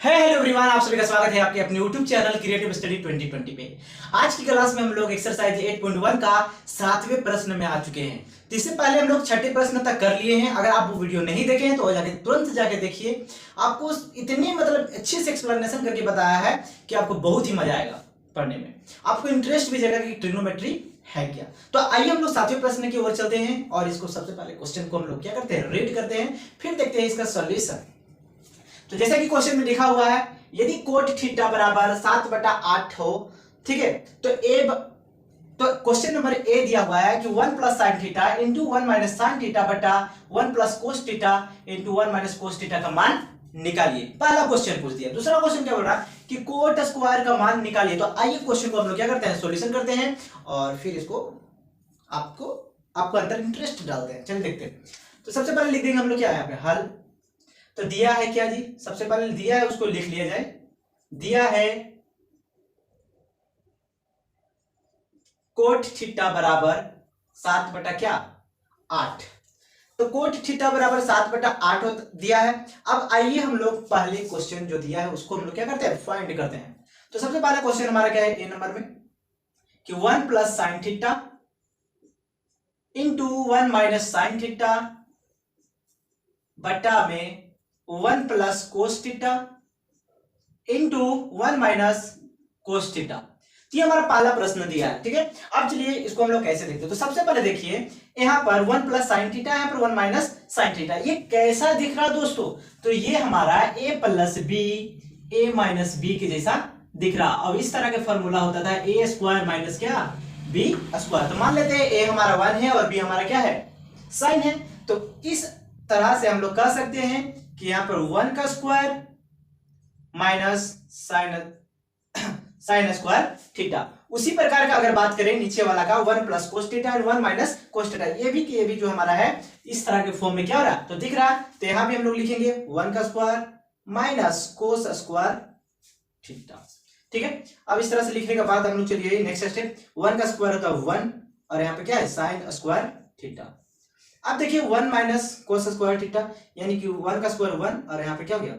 Hello everyone, आप सभी का स्वागत है आपके अपने YouTube चैनल क्रिएटिव स्टडी 2020 पे। आज की क्लास में हम लोग एक्सरसाइज 8.1 का 7वें प्रश्न में आ चुके हैं। तो इससे पहले हम लोग 6ठे प्रश्न तक कर लिए हैं। अगर आप वो वीडियो नहीं देखे हैं तो जाके तुरंत जाके देखिए। आपको इतनी अच्छे से एक्सप्लेनेशन करके बताया है कि आपको बहुत ही मजा आएगा पढ़ने में। आपको इंटरेस्ट भी जाएगा कि ट्रिग्नोमेट्री है क्या। तो आइए हम लोग 7वें प्रश्न की ओर चलते हैं और इसको सबसे पहले क्वेश्चन को हम लोग क्या करते हैं, रीड करते हैं, फिर देखते हैं इसका सॉल्यूशन। तो जैसा कि क्वेश्चन में लिखा हुआ है, यदि कोट थीटा बराबर 7/8 हो, ठीक है, तो क्वेश्चन नंबर ए दिया हुआ है कि 1 plus sine theta into 1 minus sine theta बटा 1 plus cos theta into 1 minus cos theta का मान निकालिए। पहला क्वेश्चन पूछ दिया। दूसरा क्वेश्चन क्या बोल रहा है कि कोट स्क्वायर का मान निकालिए। तो आइए क्वेश्चन को हम लोग क्या करते हैं, सॉल्यूशन करते हैं और फिर इसको आपको अंदर इंटरेस्ट डालते हैं। चलिए देखते हैं। तो सबसे पहले लिख देंगे हम लोग क्या है यहाँ पे, हल। तो दिया है क्या जी, सबसे पहले दिया है उसको लिख लिया जाए। दिया है कोट थीटा बराबर 7/8। तो कोट थीटा बराबर 7/8 दिया है। अब आइए हम लोग पहले क्वेश्चन जो दिया है उसको हम लोग क्या करते हैं, फाइंड करते हैं। तो सबसे पहला क्वेश्चन हमारा क्या है, ए नंबर में कि 1 plus sine theta into 1 minus sine theta बटा में 1 plus cos theta into 1 minus cos theta. तो ये हमारा पहला प्रश्न दिया है, ठीक है। अब चलिए इसको हम लोग कैसे देखते हैं। तो सबसे पहले देखिए यहाँ पर 1 प्लस साइन थीटा, यहाँ पर 1 माइनस साइन थीटा। ये कैसा दिख रहा है दोस्तों, तो ये हमारा a plus b a minus b के जैसा दिख रहा। अब इस तरह का फॉर्मूला होता था ए स्क्वायर माइनस क्या, बी स्क्वायर। तो मान लेते हैं ए हमारा 1 है और बी हमारा क्या है, साइन है। तो इस तरह से हम लोग कह सकते हैं कि यहां पर 1 का square minus sine square theta. उसी प्रकार का अगर बात करें नीचे वाला का 1 प्लस कोस थीटा और 1 माइनस कोस थीटा, ये भी जो हमारा है इस तरह के फॉर्म में क्या हो रहा है, तो दिख रहा है। तो यहां भी हम लोग लिखेंगे 1 का square minus cos square theta, ठीक है। अब इस तरह से लिखने के बाद हम लोग चलिए नेक्स्ट स्टेप, 1 का स्क्वायर होता है 1 और यहाँ पे क्या है, साइन स्क्वायर थीटा। अब देखिए 1 माइनस कोस स्क्वायर थीटा, यानी कि 1 का स्क्वायर 1 और यहाँ पे क्या हो गया,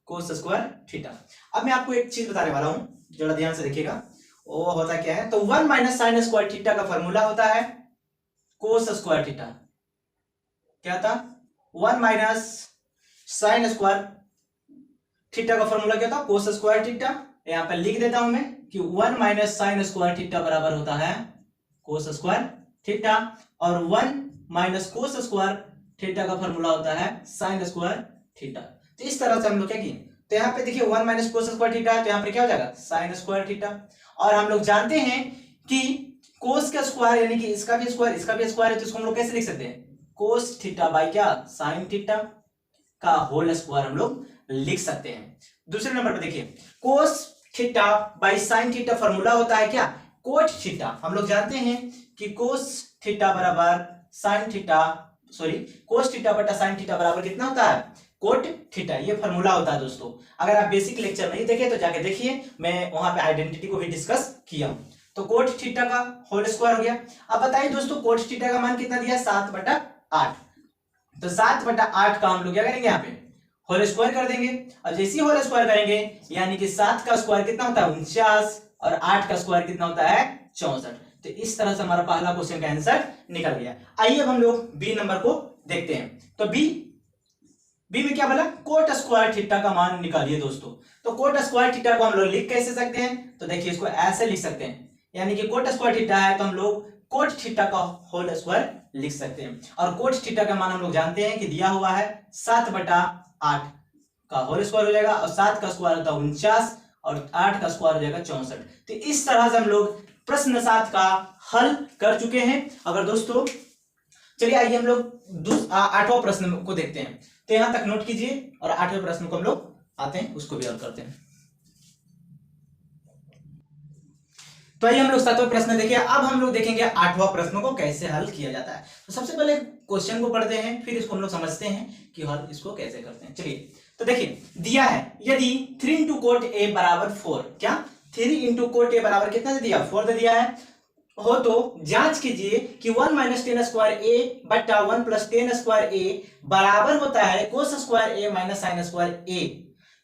कोस स्क्वायर थीटा। अब मैं आपको एक चीज बताने वाला हूं, जरा ध्यान से देखिएगा। वो होता क्या है, तो 1 माइनस साइन स्क्वायर थीटा का फॉर्मूला होता है कोस स्क्वायर थीटा। क्या था, 1 माइनस साइन स्क्वायर थीटा का फॉर्मूला क्या था, कोस स्क्वायर थीटा। यहां पर लिख देता हूं मैं कि 1 माइनस साइन स्क्वायर थीटा बराबर होता है कोस स्क्वायर थीटा, और 1 माइनस कोस स्क्वायर थीटा का फॉर्मूला होता है साइन स्क्वायर थीटा। तो इस तरह से हम लोग क्या किए, तो यहाँ पे देखिए 1 माइनस कोस स्क्वायर थीटा है, तो यहाँ पे क्या हो जाएगा, साइन स्क्वायर थीटा। और हम लोग जानते हैं कि कोस का स्क्वायर यानी कि इसका भी स्क्वायर है, तो इसको हम लोग कैसे लिख सकते हैं, कोस थीटा बाई क्या, साइन थीटा का होल स्क्वायर हम लोग लिख सकते हैं। दूसरे नंबर पर देखिए cos theta by sine theta formula होता है क्या, कोट थीटा। हम लोग जानते हैं कि कोस थीटा बराबर sine theta, sorry cos theta बटा साइन थीटा बराबर कितना होता है, कोट थीटा। ये फॉर्मूला होता है दोस्तों। अगर आप बेसिक लेक्चर नहीं देखे तो जाके देखिए, मैं वहां पे आइडेंटिटी को भी डिस्कस किया हूं। तो कोट थीटा का होल स्क्वायर हो गया। अब बताइए दोस्तों कोट थीटा का मान कितना दिया, 7/8। तो 7/8 का हम लोग क्या करेंगे, यहाँ पे होल स्क्वायर कर देंगे। और जैसे ही होल स्क्वायर करेंगे यानी कि 7 का स्क्वायर कितना होता है 49 और 8 का स्क्वायर कितना होता है 64। तो इस तरह से हमारा पहला क्वेश्चन का आंसर निकल गया। आइए अब हम लोग बी नंबर को देखते हैं। तो बी में क्या बोला, कोट स्क्वायर थीटा का मान निकालिए दोस्तों। तो कोट स्क्वायर थीटा को हम लोग लिख कैसे सकते हैं, तो देखिए इसको ऐसे लिख सकते हैं, यानी कि कोट स्क्वायर थीटा है तो हम लोग कोट थीटा का होल स्क्वायर लिख सकते हैं। और कोट थीटा का मान हम लोग जानते हैं कि दिया हुआ है 7/8 का होल स्क्वायर हो जाएगा, और 7 का स्क्वायर होता है 49 और 8 का स्क्वायर हो जाएगा 64। तो इस तरह से हम लोग प्रश्न 7 का हल कर चुके हैं। अगर दोस्तों चलिए आइए हम लोग 8वां प्रश्न को देखते हैं। तो यहां तक नोट कीजिए और 8वें प्रश्न को हम लोग आते हैं, उसको भी हल करते हैं। तो आइए हम लोग 7वां प्रश्न देखिए। अब हम लोग देखेंगे 8वां प्रश्न को कैसे हल किया जाता है। तो सबसे पहले क्वेश्चन को पढ़ते हैं, फिर इसको हम लोग समझते हैं कि हल इसको कैसे करते हैं। चलिए तो देखिए दिया है, यदि 3 इंटू कोट ए बराबर 4, क्या 3 इंटू कोट ए बराबर कितना दे दिया, 4 दे दिया है हो, तो जांच कीजिए कि 1 माइनस टेन स्क्वायर ए बट्टा 1 प्लस टेन स्क्वायर ए बराबर होता है कोस स्क्वायर ए माइनस साइन स्क्वायर ए।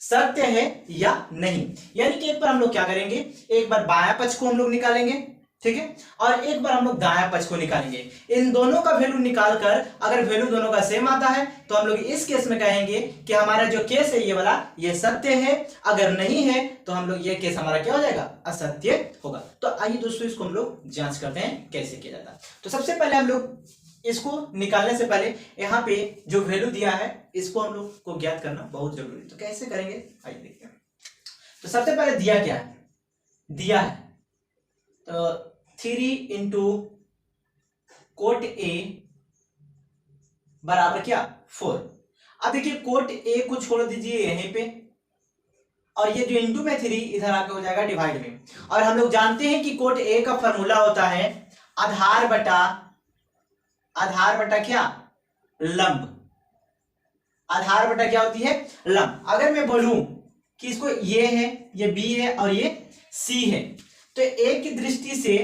सत्य है या नहीं। यानी कि एक बार हम लोग क्या करेंगे, एक बार बायां पक्ष को हम लोग निकालेंगे, ठीक है, और एक बार हम लोग दायां पक्ष को निकालेंगे। इन दोनों का वैल्यू निकालकर अगर वैल्यू दोनों का सेम आता है तो हम लोग इस केस में कहेंगे कि हमारा जो केस है ये वाला ये सत्य है, अगर नहीं है तो हम लोग ये केस हमारा क्या हो जाएगा, असत्य होगा। तो आइए दोस्तों इसको हम लोग जांच करते हैं कैसे किया जाता है। तो सबसे पहले हम लोग इसको निकालने से पहले यहाँ पे जो वैल्यू दिया है इसको हम लोग को ज्ञात करना बहुत जरूरी है। तो कैसे करेंगे आइए देखिए। तो सबसे पहले दिया क्या है, दिया है तो 3 इंटू कोट ए बराबर क्या 4। अब देखिए कोट ए को छोड़ दीजिए यहीं पे, और ये जो इंटू में 3 इधर आके हो जाएगा डिवाइड में। और हम लोग जानते हैं कि कोट ए का फॉर्मूला होता है आधार बटा क्या, लंब। आधार बटा क्या होती है, लंब। अगर मैं बोलूं कि इसको ये है, ये बी है और ये सी है, तो ए की दृष्टि से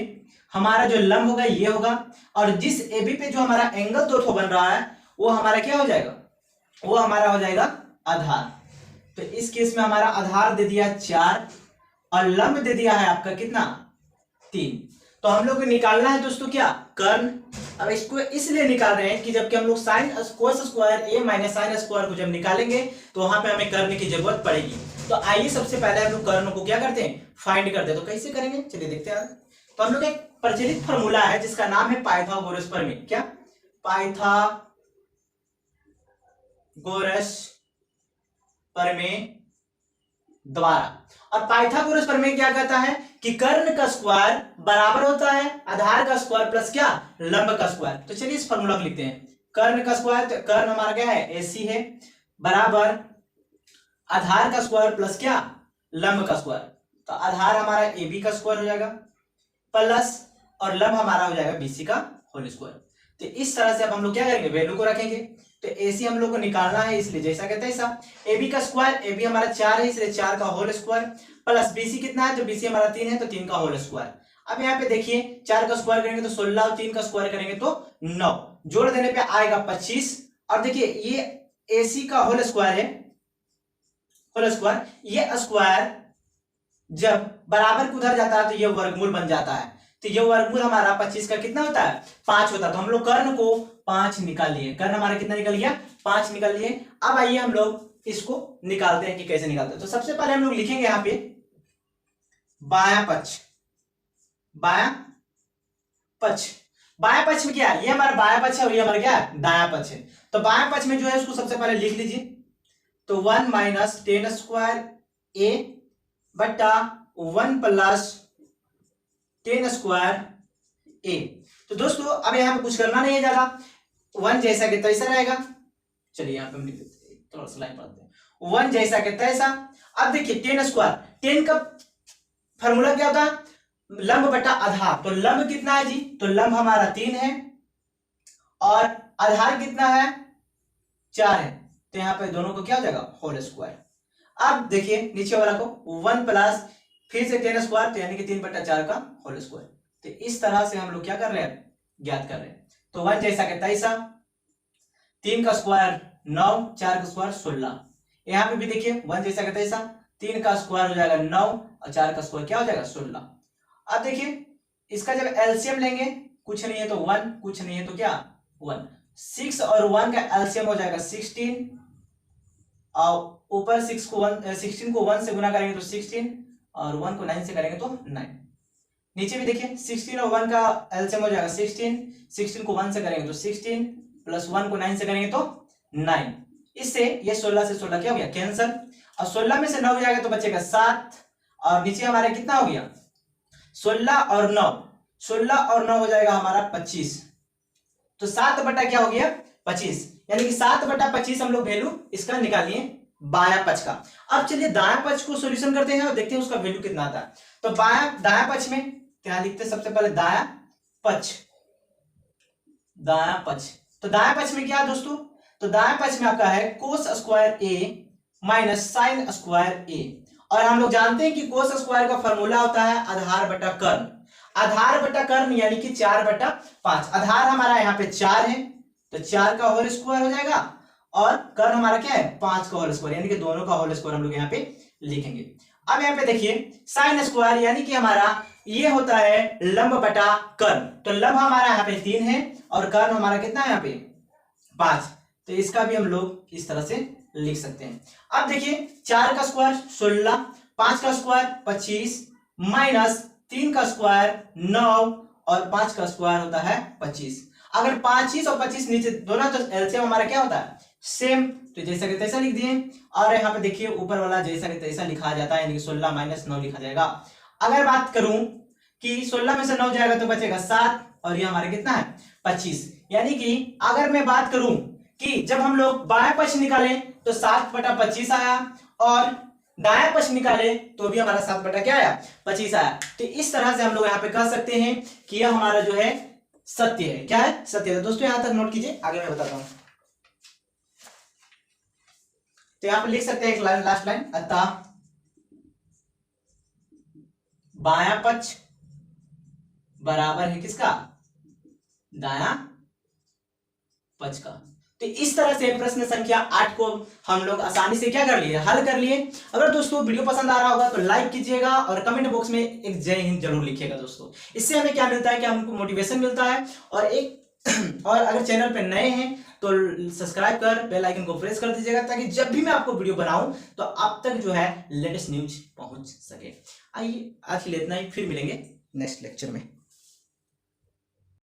हमारा जो लंब होगा ये होगा, और जिस ए बी पे जो हमारा एंगल दो बन रहा है वो हमारा क्या हो जाएगा, वो हमारा हो जाएगा आधार। तो इस केस में हमारा आधार दे दिया 4 और लंब दे दिया है आपका कितना 3। तो हम लोग को निकालना है दोस्तों क्या, कर्ण। अब इसको इसलिए निकाल रहे हैं कि जबकि हम लोग साइन कोस स्क्वायर ए माइनस साइन स्क्वायर को जब निकालेंगे तो वहां पे हमें कर्ण की जरूरत पड़ेगी। तो आइए सबसे पहले हम लोग कर्ण को क्या करते हैं, फाइंड करते हैं। तो कैसे करेंगे चलिए देखते हैं। तो हम लोग एक प्रचलित फॉर्मूला है जिसका नाम है पाइथागोरस प्रमेय। क्या, पाइथागोरस प्रमेय द्वारा। और पाइथागोरस प्रमेय क्या कहता है कि कर्ण का स्क्वायर बराबर होता है आधार का स्क्वायर प्लस क्या, लंब का स्क्वायर। तो चलिए इस फॉर्मूला को लिखते हैं। कर्ण का स्क्वायर, तो कर्ण हमारा क्या है AC है, बराबर आधार का स्क्वायर प्लस क्या, लंब का स्क्वायर। तो आधार हमारा AB का स्क्वायर हो जाएगा प्लस और लंब हमारा हो जाएगा BC का होल स्क्वायर। तो इस तरह से अब हम लोग क्या करेंगे, वैल्यू को रखेंगे। तो AC हम लोग को निकालना है, इसलिए जैसा कहते हैं ऐसा। AB का स्क्वायर, AB हमारा 4 है इसलिए 4 का होल स्क्वायर प्लस BC कितना है, तो BC हमारा 3 है तो 3 का होल स्क्वायर। अब यहाँ पे देखिए 4 का स्क्वायर करेंगे तो 16 और 3 का स्क्वायर करेंगे तो 9, जोड़ देने पे आएगा 25। और देखिए ये AC का होल स्क्वायर है, होल स्क्वायर, ये स्क्वायर जब बराबर को उधर जाता है तो ये वर्गमूल बन जाता है। तो ये वर्गमूल हमारा 25 का कितना होता है, 5 होता है। तो हम लोग कर्ण को 5 निकाल लिए, कर्ण हमारा कितना निकल गया, 5 निकाल लिए। अब आइए हम लोग इसको निकालते हैं कि कैसे निकालते हैं। तो सबसे पहले हम लोग लिखेंगे यहाँ पे बायां पक्ष, बायां पक्ष। बायां पक्ष में क्या है, ये हमारा बायां पक्ष है और ये हमारा क्या है, दायां पक्ष है। तो बायां पक्ष में जो है उसको सबसे पहले लिख लीजिए। तो 1 माइनस 10 स्क्वायर ए बटा 1 प्लस 10 स्क्वायर ए। तो दोस्तों अब यहाँ पे कुछ करना नहीं है ज्यादा, 1 जैसा कि तैसा रहेगा। चलिए यहाँ पे हम लिख देते हैं, थोड़ा सा लाइन पढ़ते हैं। 1 जैसा कि तैसा। अब देखिए 10 स्क्वायर, 10 का फॉर्मूला क्या होता है, लंब बटा आधार। तो लंब कितना है जी, तो लंब हमारा 3 है और आधार कितना है 4 है। तो यहाँ पे दोनों को क्या हो जाएगा, होल स्क्वायर। अब देखिए नीचे वाला को 1 प्लस फिर से 10 स्क्वायर, तो यानी कि 3 बटा 4 का होल स्क्वायर। तो इस तरह से हम लोग क्या कर रहे हैं, ज्ञात कर रहे हैं। तो 1 जैसा कि तैसा, 3 का स्क्वायर 9, 4 का स्क्वायर 16। यहाँ पे भी देखिए 1 जैसा कि तैसा, 3 का स्क्वायर हो जाएगा 9 और 4 का स्क्वायर क्या हो जाएगा 16। अब देखिए इसका जब एलसीएम लेंगे, कुछ नहीं है तो 1, कुछ नहीं है तो क्या 1। 6 और 1 का एलसीएम हो जाएगा 16, और ऊपर 16 को 1 से गुना करेंगे तो 16, और 1 को 9 से करेंगे तो 9। नीचे भी देखिए 16 और 1 का एलसीएम हो जाएगा 16, 16 को 1 से करेंगे तो 16 प्लस 1 को 9 से करेंगे तो 9। इससे ये 16 से 16 क्या हो गया, कैंसिल। और 16 में से 9 जाएगा तो बचेगा 7, और नीचे हमारा कितना हो गया 16 और 9, 16 और 9 हो जाएगा हमारा 25। तो 7 बटा क्या हो गया 25, यानी कि 7 बटा 25 हम लोग वैल्यू इसका निकालिए बायां पक्ष का। अब चलिए दायां पक्ष को सॉल्यूशन करते हैं और देखते हैं उसका वैल्यू कितना आता है। तो दायां पक्ष में क्या लिखते हैं, सबसे पहले दायां पक्ष, दायां पक्ष। तो दायां पक्ष में क्या है दोस्तों, तो दायां पक्ष में आपका है कोस स्क्वायर ए माइनस साइन स्क्वायर ए। और हम लोग जानते हैं कि कोस स्क्वायर का फॉर्मूला होता है आधार बटा कर्ण। आधार बटा कर्ण यानी कि 4 बटा 5। आधार हमारा यहाँ पे 4 है तो 4 का होल स्क्वायर हो जाएगा, और कर्ण हमारा क्या है 5 का होल स्क्वायर, यानी कि दोनों का होल स्क्वायर हम लोग यहाँ पे लिखेंगे। अब यहाँ पे देखिए साइन स्क्वायर यानी कि हमारा ये होता है लंब बटा कर्ण, तो लंब हमारा यहाँ पे 3 है और कर्ण हमारा कितना है यहाँ पे 5, तो इसका भी हम लोग इस तरह से लिख सकते हैं। अब देखिए 4 का स्क्वायर 16, 5 का स्क्वायर 25 माइनस 3 का स्क्वायर 9 और 5 का स्क्वायर होता है 25। अगर 25 और 25 नीचे दोनों, तो एलसीएम हमारा क्या होता है सेम, तो जैसा कि तैसा लिख दिए। और यहाँ पे देखिए ऊपर वाला जैसा कि तैसा लिखा जाता है, यानी कि 16 माइनस 9 लिखा जाएगा। अगर बात करूं कि 16 में से 9 जाएगा तो बचेगा 7 और ये हमारा कितना है 25, यानी कि अगर मैं बात करूं कि जब हम लोग बाएं पक्ष निकाले तो 7/25 आया और दाएं पक्ष निकाले तो भी हमारा 7 क्या आया 25 आया। तो इस तरह से हम लोग यहाँ पे कह सकते हैं कि यह हमारा जो है सत्य है। क्या है सत्य है। तो दोस्तों यहां तक नोट कीजिए, आगे मैं बताता हूं। तो यहां पे लिख सकते हैं एक लाइन, लास्ट लाइन, अतः बायां पक्ष बराबर है किसका दायां पक्ष का। तो इस तरह से प्रश्न संख्या 8 को हम लोग आसानी से क्या कर लिए हल कर लिए। अगर दोस्तों वीडियो पसंद आ रहा होगा तो लाइक कीजिएगा और कमेंट बॉक्स में एक जय हिंद जरूर लिखिएगा दोस्तों। इससे हमें क्या मिलता है कि हमको मोटिवेशन मिलता है और और अगर चैनल पे नए हैं तो सब्सक्राइब कर बेल आइकन को प्रेस कर दीजिएगा ताकि जब भी मैं आपको वीडियो बनाऊं तो आप तक जो है लेटेस्ट न्यूज पहुंच सके। आइए आज के लिए इतना ही, फिर मिलेंगे नेक्स्ट लेक्चर में।